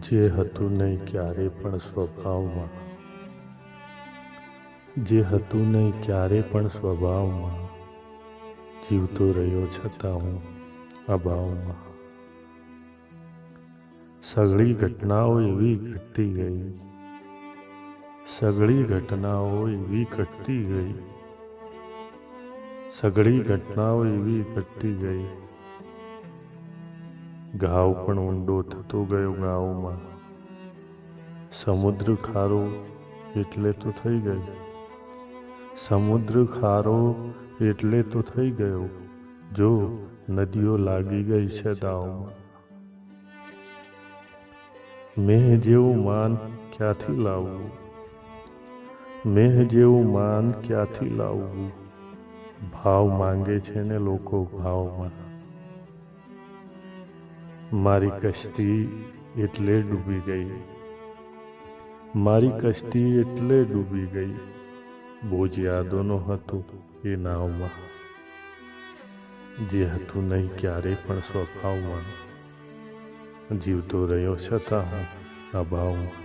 જે હતું નહીં ક્યારે પણ સ્વભાવમાં, જે હતું નહીં ક્યારે પણ સ્વભાવમાં, જીવતો રહ્યો છતાં હું અભાવમાં. સઘળી ઘટનાઓ એવી ઘટતી ગઈ, સઘળી ઘટનાઓ એવી ઘટતી ગઈ, સઘળી ઘટનાઓ એવી ઘટતી ગઈ. ઘાવ પણ ઊંડો થતો ગયો ગાઉમાં. સમુદ્ર ખારો એટલે તો થઈ ગયો, સમુદ્ર ખારો એટલે તો થઈ ગયો, જો નદીઓ લાગી ગઈ છે દાવમાં. મેહ જેવું માન ક્યાંથી લાવવું, મેહ જેવું માન ક્યાંથી લાવવું, ભાવ માંગે છે ને લોકો ભાવમાં. મારી કશ્તી એટલે ડૂબી ગઈ, મારી કશ્તી એટલે ડૂબી ગઈ, બોજ યાદોનો હતો એ નાવમાં. જે હતું નહીં ક્યારે પણ સ્વભાવમાં, જીવતો રહ્યો છતાં હું અભાવમાં.